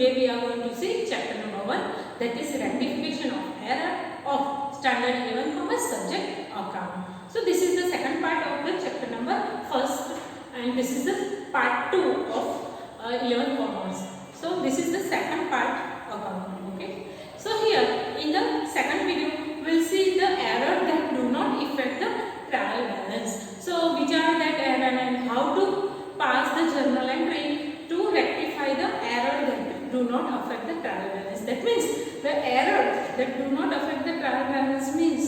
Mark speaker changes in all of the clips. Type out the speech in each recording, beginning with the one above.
Speaker 1: today we are going to see chapter number 1, that is rectification of error of standard 11 commerce subject account. So this is the second part of the chapter number 1st, and this is the part 2 of 11 commerce. So this is the second part account. Okay. So here in the second video we will see the error that do not affect the trial balance. So which are that error and how to pass the journal entry to rectify the error that do not affect the trial balance. That means the error that do not affect the trial balance means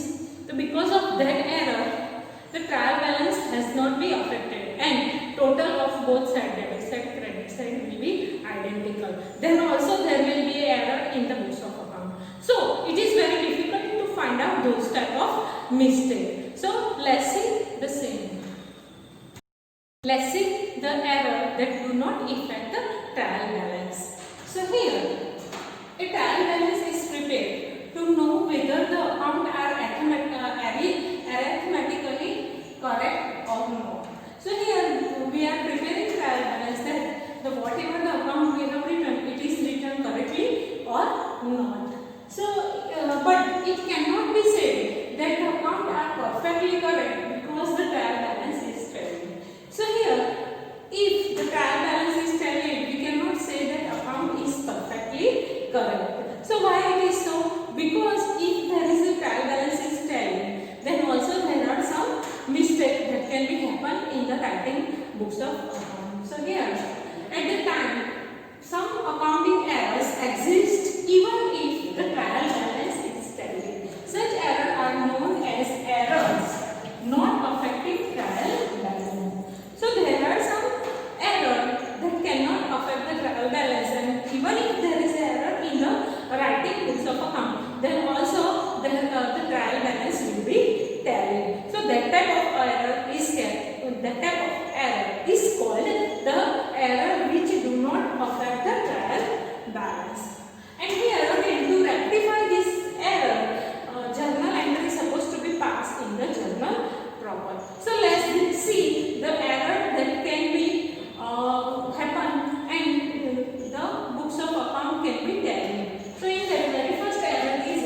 Speaker 1: that because of that error the trial balance has not been affected and total of both sides, debit side, credit side will be identical. Then also there will be error in the books of account. So it is very difficult to find out those type of mistake. So let's see the same. Let's see the error that do not affect the trial balance. So here, a trial balance is prepared to know whether the account are arithmetically correct or not. So here we are preparing trial balance that the whatever the account we have written, it is written correctly or not. So, but it cannot be said that the account are perfectly correct because the trial balance is tallied. So here, if the trial balance is tallied, we cannot say that account is perfectly correct. So why it is so? Because if there is a trial balance is tallied, then also there are some mistakes that can be happen in the writing books of account. So here, at the time, some accounting errors exist even if the trial balance is tallied. Such errors are known as errors not affecting trial balance. So there are some errors that cannot affect the trial balance, and even if there is error in the writing books of account, then also the trial balance will be tallied. So that type of error is called the error which do not affect the trial balance. And here again, to rectify this error, journal entry is supposed to be passed in the journal proper. So let's see the error that can be happen and the books of account can be tallied. So in the very first error is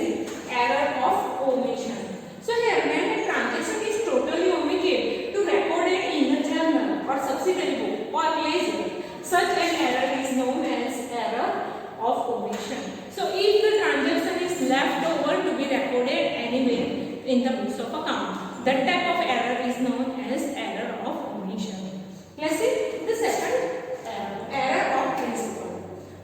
Speaker 1: error of omission. So here when a transaction is totally omitted to record it in the journal or subsidiary book or ledger, such an error is known as error of omission. So if the transaction is left over to be recorded anywhere in the books of account, that type of error is known as error of omission. Let's see the second error of principle.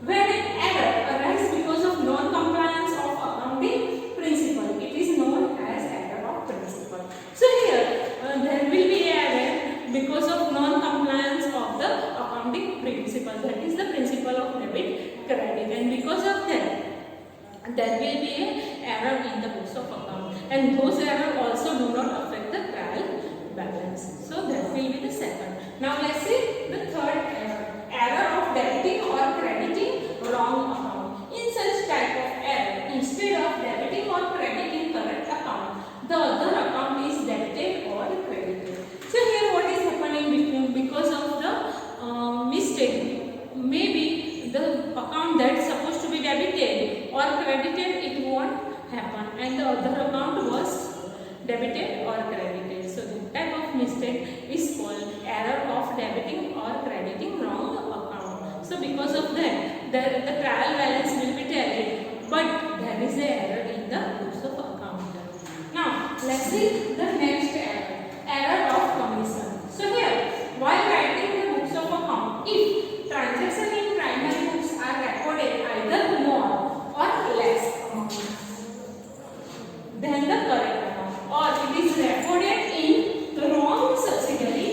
Speaker 1: When an error arises because of non-compliance of accounting principle, it is known as error of principle. So here there will be error because of non-compliance of the accounting principle, that is the principle of debit credit, and because of that there will be an error in the books of account, and those errors also do not affect the trial balance. So that will be the second. Now let's see the third error of debiting or crediting wrong account. In such type of error, instead of debiting or crediting correct account, the other account is debited or credited. So here what is happening because of the mistake, maybe the account that is supposed to be debited or credited, it won't happen, and the other account was debited or credited. So the type of mistake is called error of debiting or crediting wrong account. So because of that, the trial balance will be tallied, but there is an error in the books of account. Now let's see the next error of commission. So here, while writing the books of account, if transactions in primary books are recorded either more or less amount than the correct amount, or it is recorded in the wrong subsidiary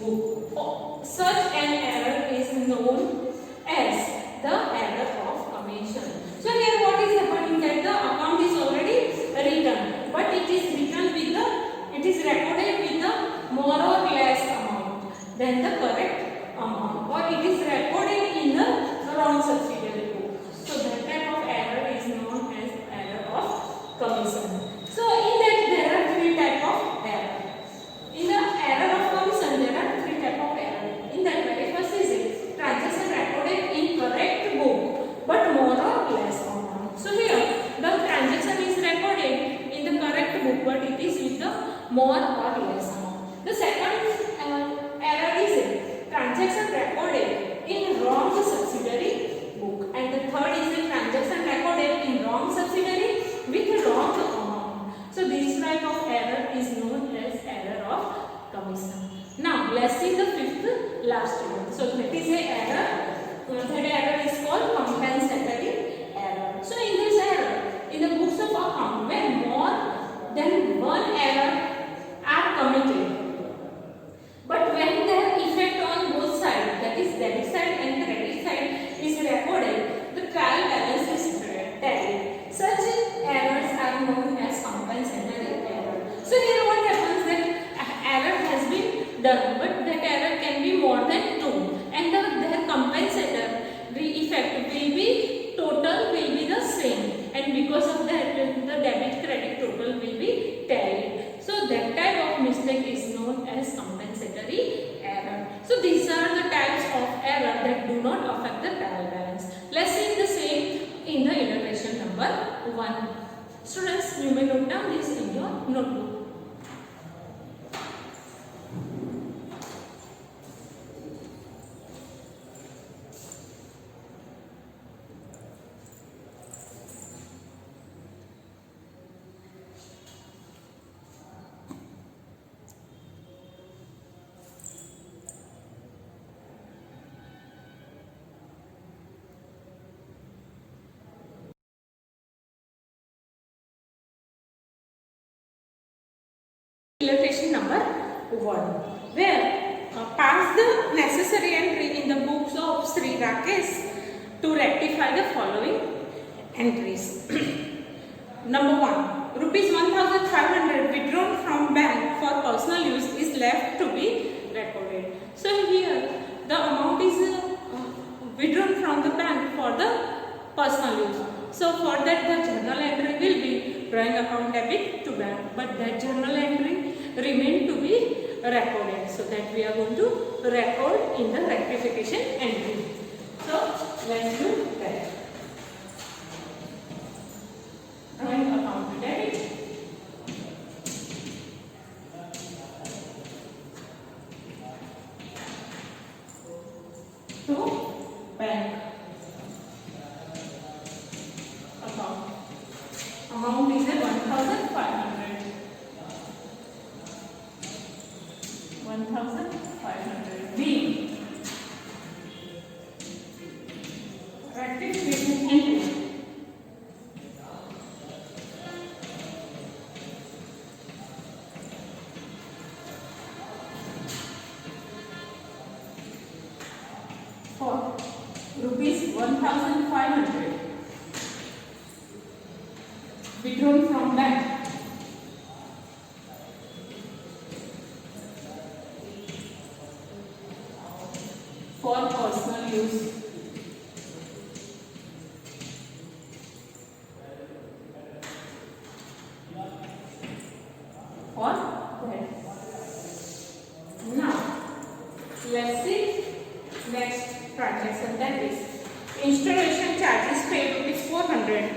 Speaker 1: book, such an error is known as the error of commission. So here what is happening, that the account is already written, but it is written with the, it is recorded with the students. So that is a error. That error is called compensatory error. So in this error, in the books of account, where more than one error are committed, but when their effect on both sides, that is debit side and credit side, is recorded, the trial balance is tallied. Such errors are known as compensatory error. So here what happens, that error has been done, but that error can be more than two, and their compensator, the effect will be total will be the same, and because of that the debit credit total will be tallied. So that type of mistake is known as compensatory error. So these are the types of error that do not affect the trial balance. Let's see the same in the illustration number 1. Students, you may note down this in your notebook. Illustration number 1, where pass the necessary entry in the books of Sri Rakesh to rectify the following entries. Number 1, rupees 1,500 withdrawn from bank for personal use is left to be recorded. So here the amount is withdrawn from the bank for the personal use. So for that the journal entry will be drawing account debit to bank, but that journal entry remain to be recorded. So that we are going to record in the rectification entry. So let's do that. Drawing account debit to bank account. Amount is 1,500. 1,500 being rectification entry. For rupees 1,500 withdrawn from bank for personal use. For that. Now, let's see next transaction, that is installation charges paid rupees 400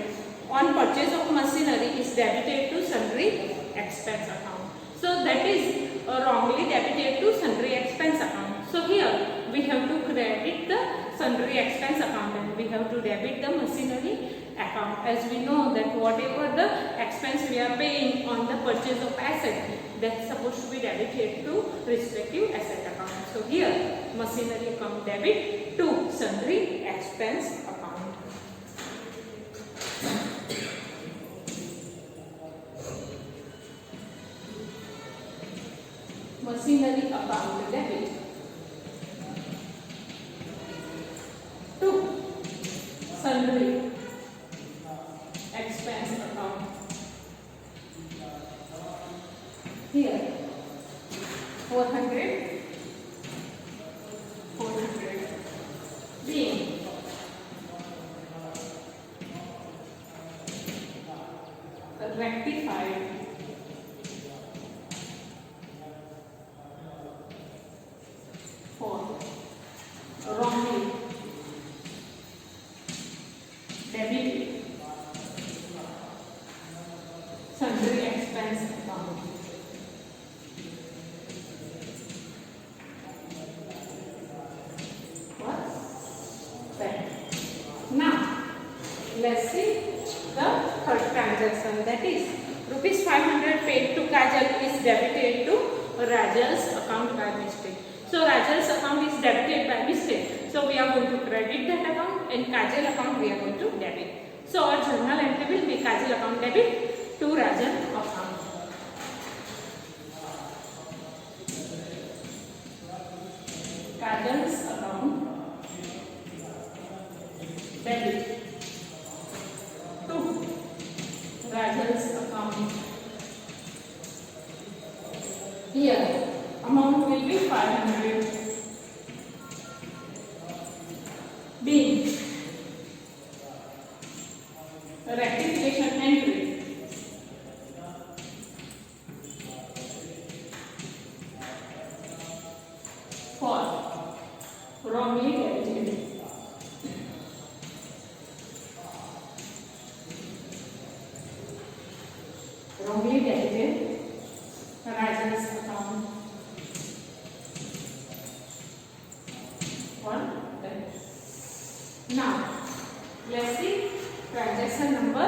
Speaker 1: on purchase of machinery is debited to sundry expense account. So that is wrongly debited to sundry expense account. So here we have to credit the sundry expense account and we have to debit the machinery account, as we know that whatever the expense we are paying on the purchase of asset, that's supposed to be debited to respective asset account. So here machinery account debit to sundry expense account. Machinery account debit to sundry expense account. Here 400 being rectified for wrongly debited sundry expense account. Now, let's see the third transaction, that is rupees 500 paid to Kajal is debited to Rajal's account by mistake. So Rajal's account is debited by mistake. So we are going to credit that account, and Kajal account we are going to debit. So our journal entry will be Kajal account debit to Rajal account. Kajal's account debit to Rajal's account. Here amount will be 500. Being rectification entry for wrongly debited Rajan's account. One. Now let's see transaction number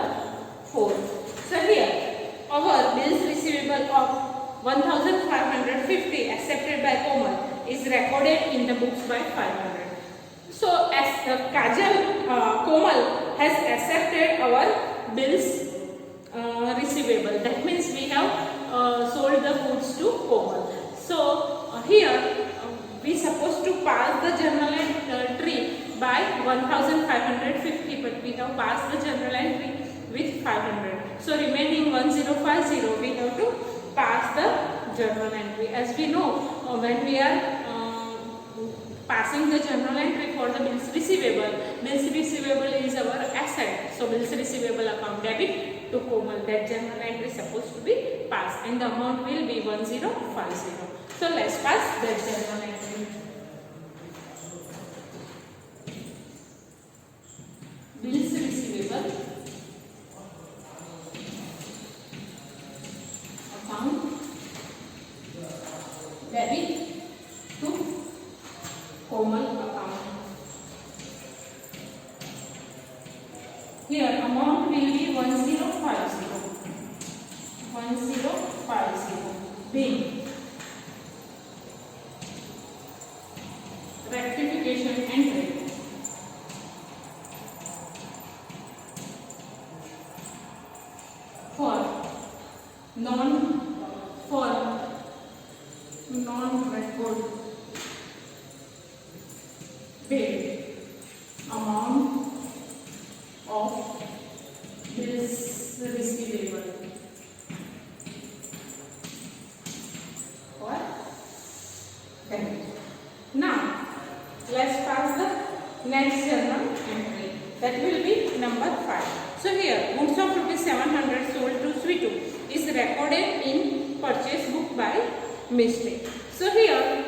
Speaker 1: 4. So here our bills receivable of 1550 accepted by Komal is recorded in the books by 500. So as Komal has accepted our bills receivable. That means we have sold the goods to Komal. So here we supposed to pass the journal entry by 1550, but we have passed the journal entry with 500. So remaining 1050 we have to pass the journal entry. As we know, when we are passing the journal entry for the bills receivable is our asset. So bills receivable account debit to Komal, that journal entry is supposed to be passed, and the amount will be 1050. So let's pass that journal entry. Bills receivable account debit to Komal account. Here amount will be 1050. 1050 being rectification entry for non-record paid amount of bills receivable. What? Okay. Now let's pass the next journal entry. That will be number 5. So here goods of rupees 700 sold to Sweetu is recorded in purchase book by mistake. So here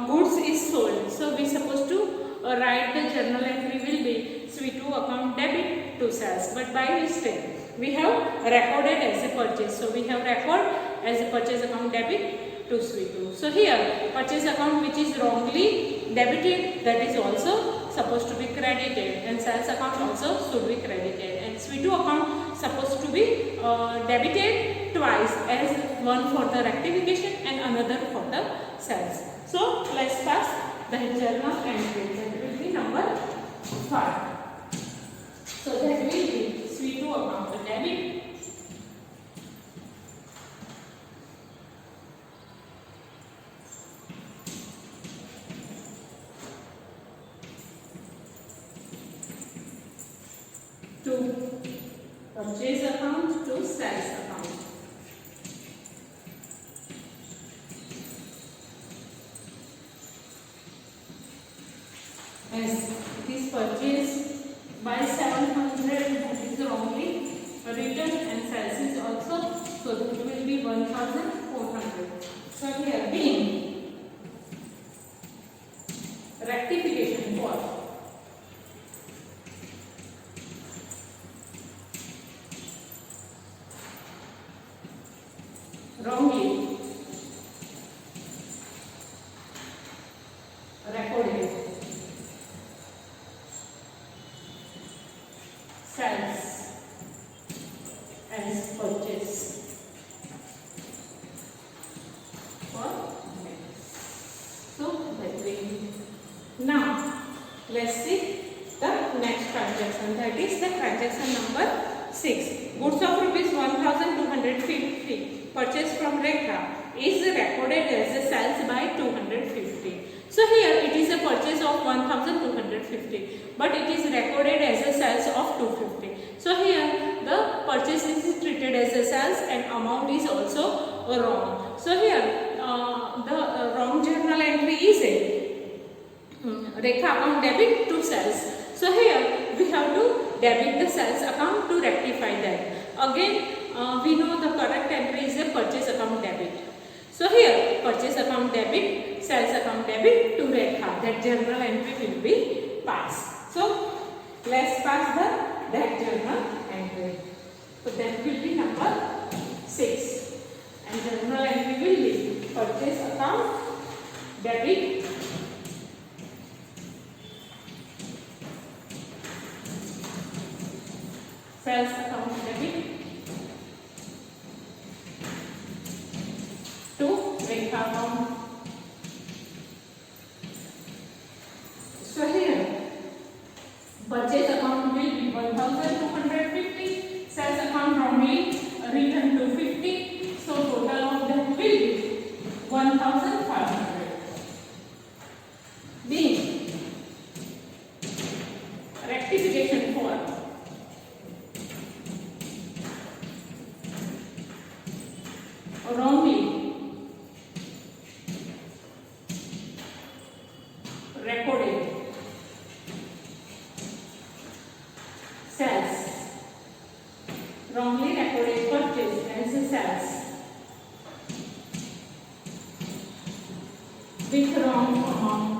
Speaker 1: goods is sold. So we supposed to write the journal entry will be Sweetu account debit to sales, but by mistake we have recorded as a purchase. So we have record as a purchase account debit to Sweetu. So here purchase account which is wrongly debited, that is also supposed to be credited, and sales account also should be credited, and Sweetu account supposed to be debited twice, as one for the rectification and another for the sales. So let's pass the journal entry. That will be number 5. So that will be Sweetu account debit to purchase account to sales account. As it is purchased by 700, that is wrongly written, and sales is also, so it will be 1400. So here being rectification for wrongly recorded sales as purchase for so transaction, that is the transaction number 6. Goods of rupees 1250 purchased from Rekha is recorded as a sales by 250. So here it is a purchase of 1250, but it is recorded as a sales of 250. So here the purchase is treated as a sales and amount is also wrong. So here the wrong journal entry is a Rekha account debit to sales. So here we have to debit the sales account to rectify that. Again we know the correct entry is a purchase account debit. So here purchase account debit, sales account debit to Rekha. That journal entry will be passed. So let's pass that journal entry. So that will be number 6. And journal entry will be purchase account debit, sales account debit to Rekha account. So here purchase account will be 1250, sales account wrongly written to 50. So total of them will be 1500. B. Rectification for wrongly recorded sales, wrongly recorded purchase as a sales with wrong amount.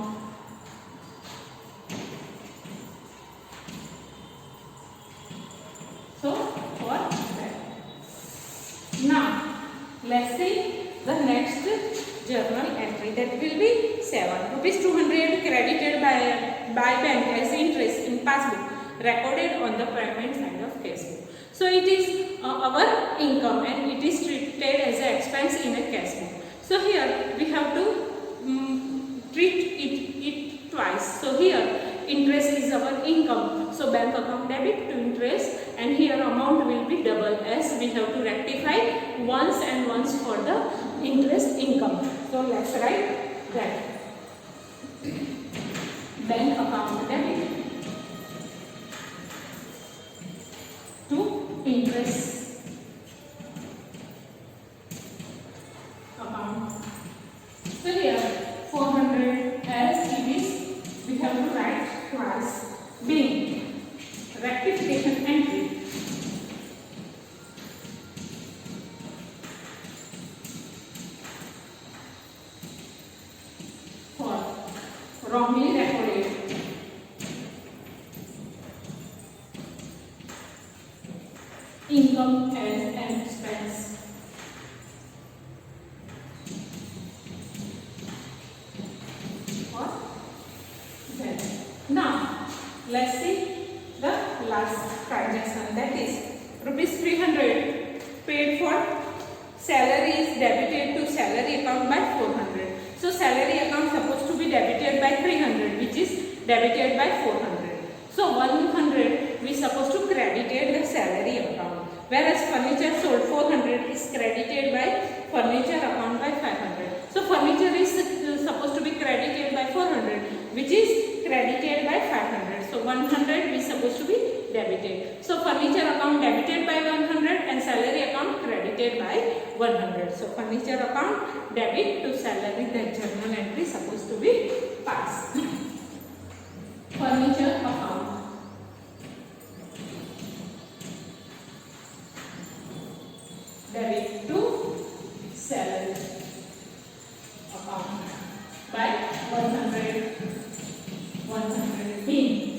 Speaker 1: So for that. Now let's see the next journal entry, that will be 7. Rupees 200 credited by bank as interest in passbook recorded on the payment side of cash book. So it is our income and it is treated as an expense in a cash book. So here we have to treat it twice. So here interest is our income, so bank account debit to interest, and here amount will be double as we have to rectify once and once for the interest income. So let's write that. Bank account debit to interest account. So here 400 as it is, we have to write twice. Being rectification entry for wrongly recorded income as an expense. Now let's see the last transaction, that is rupees 300 paid for salary is debited to salary account by 400. So salary account supposed to be debited by 300, which is debited by 400. So 100 we supposed to credited the salary account, whereas furniture sold 400 is credited by furniture account by 500. So furniture is supposed to be credited by 400, which is credited by 500. So 100 is supposed to be debited. So furniture account debited by 100 and salary account credited by 100. So furniture account debit to salary, that journal entry supposed to be passed. Furniture account debit to salary account by 100 being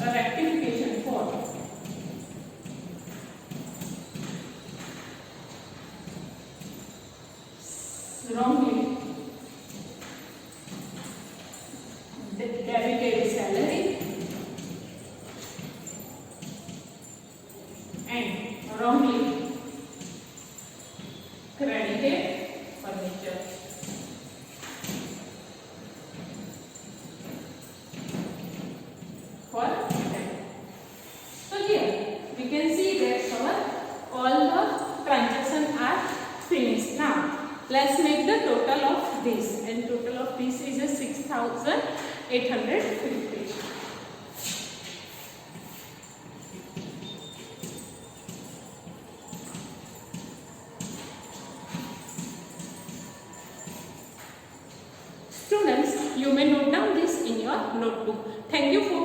Speaker 1: a rectification for wrongly debited salary and wrongly credited furniture. 850. Students, you may note down this in your notebook. Thank you for